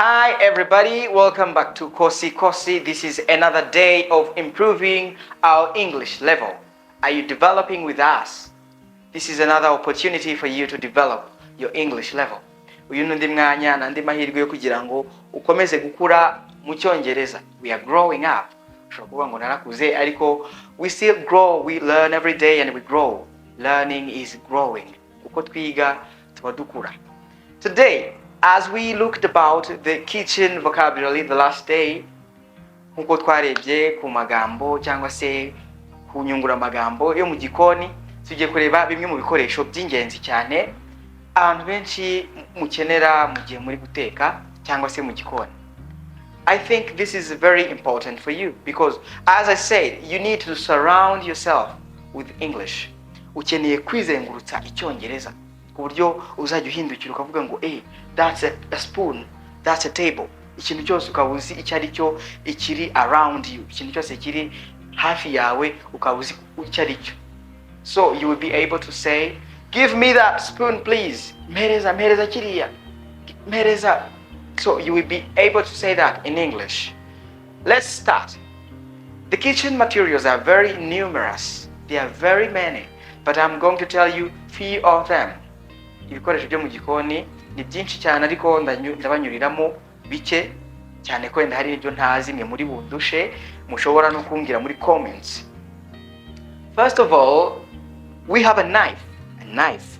Hi everybody, welcome back to Kosikosi. This is another day of improving our English level. Are you developing with us? This is another opportunity for you to develop your English level. Uyu nundi mwanya nandi mahirwe yo kugira ngo ukomeze gukura mu Cyongereza. We are growing up. Ushobora ngo narakuze ariko we still grow, we learn every day and we grow. Learning is growing. Uko twiga tuba dukura. Today, as we looked about the kitchen vocabulary the last day, nkuko twarebye ku magambo cyangwa se ku nyungura magambo yo mu gikoni, tujye kureba bimwe mu bikoresho by'ingenzi cyane abantu benshi mukenera mu gihe muri guteka cyangwa se mu gikoni. I think this is very important for you because, as I said, you need to surround yourself with English. Ukeneye kwizengurutsa Icyongereza ku buryo uzajya uhindukira ukavuga ngo that's a spoon, that's a table. Ikintu cyose ukabuzi icyo ari cyo, ikiri around you, ikintu cyose kiri hafi yawe ukabuzi icyo ari cyo. So you will be able to say, give me that spoon please. Mpereza kiriya. Mpereza. So you will be able to say that in English. Let's start. The kitchen materials are very numerous. They are very many. But I'm going to tell you few of them. Ibikoresho byo mu gikoni ni byinshi cyane ariko ndabanyuriramo bike cyane ko ndahari ibyo ntazi mwe muri bundushe mushobora no kumbwira muri comments. First of all, we have a knife. A knife.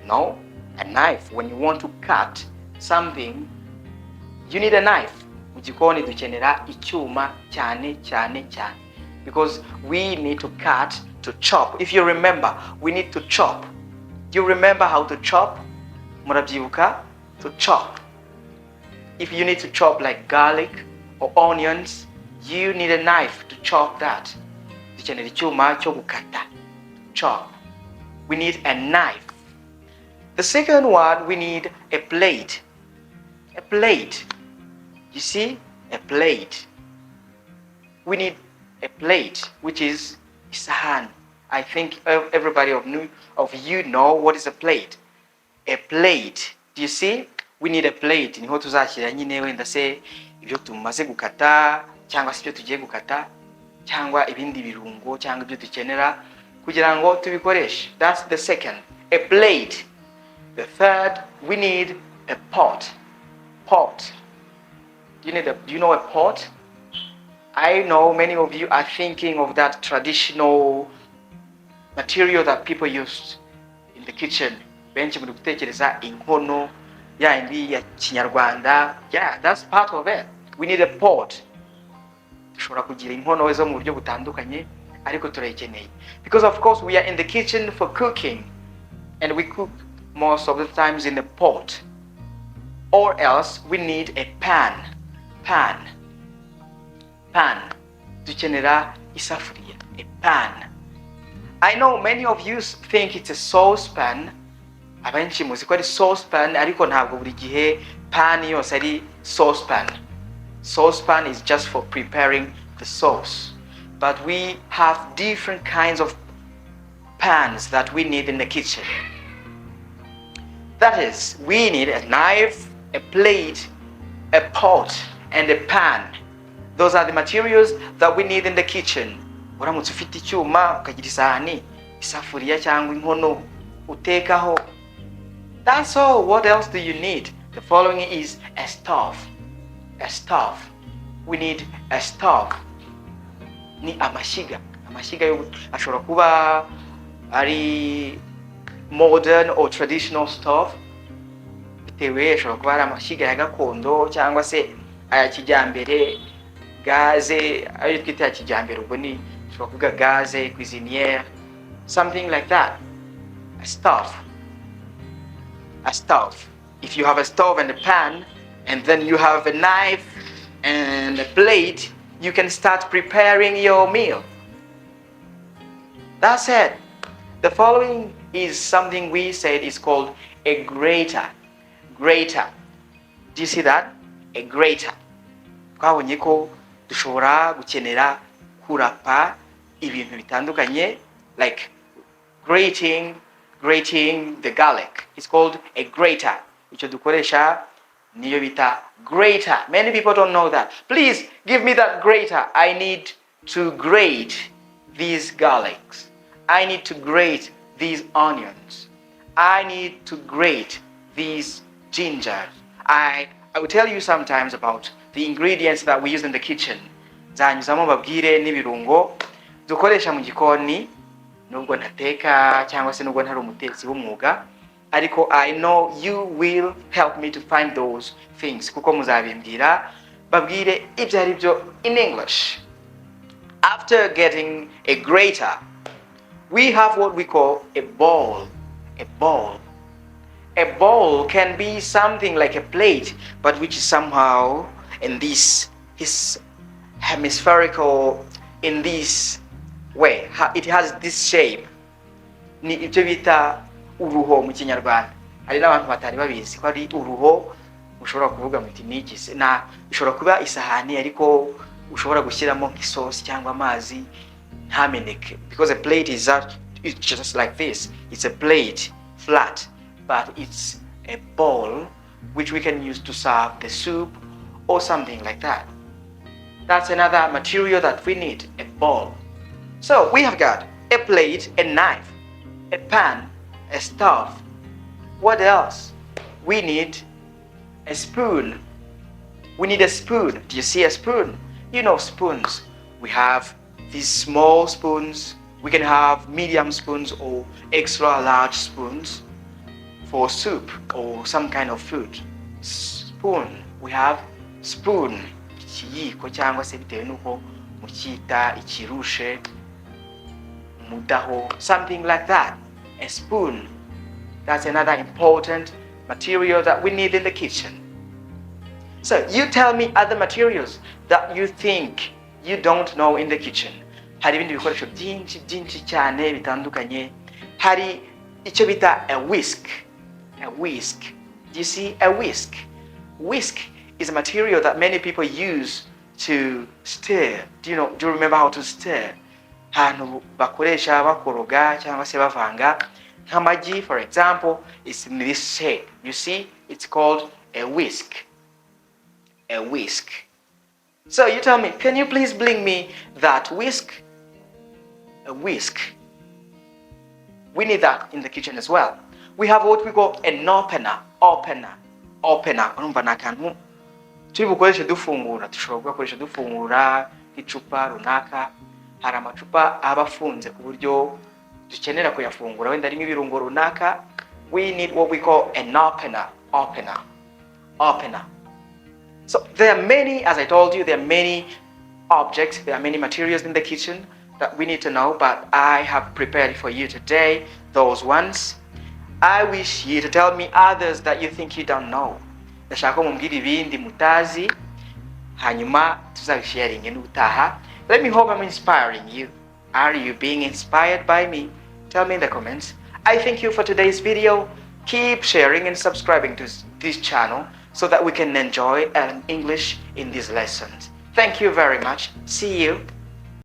No, a knife. When you want to cut something, you need a knife. Mu gikoni dukenera icyuma cyane. Because we need to cut, to chop. If you remember, we need to chop. You remember how to chop? Murabyibuka? To chop. If you need to chop like garlic or onions, you need a knife to chop that. Dukenera icyuma cyo gukata. Chop. We need a knife. The second one, we need a plate. A plate. You see? A plate. We need a plate, which is isahan. I think everybody of you know what is a plate. A plate. Do you see? We need a plate. Niho tuzashyira nyine wenda se ibyo tumaze gukata cyangwa se ibyo tugiye gukata cyangwa ibindi birungo cyangwa ibyo dukenera kugira ngo tubikoreshe. That's the second. A plate. The third, we need a pot. Pot. Do you know a pot? I know many of you are thinking of that traditional material that people used in the kitchen. Benshi muri gutekereza inkono ya indi ya Kinyarwanda. Yeah, that's part of it. We need a pot. Dushobora kugira inkono zo mu buryo butandukanye ariko turayikeneye. Because of course we are in the kitchen for cooking and we cook most of the times in a pot. Or else we need a pan. Pan. Dukenera isafuriya. A pan. I know many of you think it's a saucepan. Abenshi muzi ko ari saucepan ariko ntabwo buri gihe pan yose ari saucepan. Saucepan is just for preparing the sauce. But we have different kinds of pans that we need in the kitchen. That is, we need a knife, a plate, a pot, and a pan. Those are the materials that we need in the kitchen. Uramutse ufite icyuma ukagira isahani, isafuriya cyangwa inkono utekaho. That's all. What else do you need? The following is a stove. A stove. We need a stove. Ni amashiga. Amashiga yo ashobora kuba ari modern or traditional stove. Bitewe ashobora kuba ari amashiga ya gakondo cyangwa se aya kijyambere. Gaze, ayo twita kijyambere ubwo ni ushobora kuvuga gaze, cuisinière, something like that. A stove. A stove. If you have a stove and a pan, and then you have a knife and a plate, you can start preparing your meal. That's it. The following is something we said is called a grater. Grater. Do you see that? A grater. Twabonye ko dushobora gukenera kurapa ibintu bitandukanye, like grating the garlic. It's called a grater. Icyo dukoresha niyo bita grater. Many people don't know that. Please give me that grater. I need to grate these garlics. I need to grate these onions. I need to grate these ginger. I will tell you sometimes about the ingredients that we use in the kitchen. Nzanyuzamo babwire n'ibirungo dukoresha mu gikoni nubwo ntateka cyangwa se nubwo ntari umutetsi w'umwuga, ariko I know you will help me to find those things kuko muzabimbwira babwire ibyo ari byo in English. After getting a grater, we have what we call a bowl. A bowl. A bowl can be something like a plate, but which is somehow in this hemispherical, in this way. It has this shape. Ni ibyo bita uruho mu Kinyarwanda. Hari n'abantu batari babizi ko ari uruho ushobora kuvuga muti nigise na ushobora kuba isahani ariko ushobora gushyiramo nk'isosi cyangwa amazi ntameneke, because a plate is it's just like this. It's a plate, flat, but it's a bowl which we can use to serve the soup or something like that. That's another material that we need, a bowl. So we have got a plate, a knife, a pan, a stove. What else? We need a spoon. We need a spoon. Do you see a spoon? You know spoons. We have these small spoons. We can have medium spoons or extra large spoons for soup or some kind of food. Spoon. We have spoon. Ikiyiko cyangwa se bitewe nuko mucyita ikirushe, mudaho, something like that. A spoon. That's another important material that we need in the kitchen. So you tell me other materials that you think you don't know in the kitchen. Hari ibindi bikoresho byinshi cyane bitandukanye. Hari icyo bita a whisk. A whisk. Do you see a whisk? Whisk is a material that many people use to stir. Do you remember how to stir? Hantu bakoresha bakoroga cyangwa se bavanga nk'amagi, for example, is in this shape. You see, it's called a whisk. A whisk. So you tell me, can you please bring me that whisk? A whisk. We need that in the kitchen as well. We have what we call an opener. Opener. Urumva ni akantu turi bukoreshe dufungura. Dushobora kugakoresha dufungura nk'icupa runaka. Hari amacupa aba afunze ku buryo dukenera kuyafungura wenda arimo ibirungo runaka. We need what we call an opener. Opener. So there are many, as I told you, there are many objects, there are many materials in the kitchen that we need to know, but I have prepared for you today those ones. I wish you to tell me others that you think you don't know. Ndashaka ko mumbwira ibindi mutazi hanyuma tuzabisharinge n'utaha. Let me hope I'm inspiring you. Are you being inspired by me? Tell me in the comments. I thank you for today's video. Keep sharing and subscribing to this channel so that we can enjoy English in these lessons. Thank you very much. See you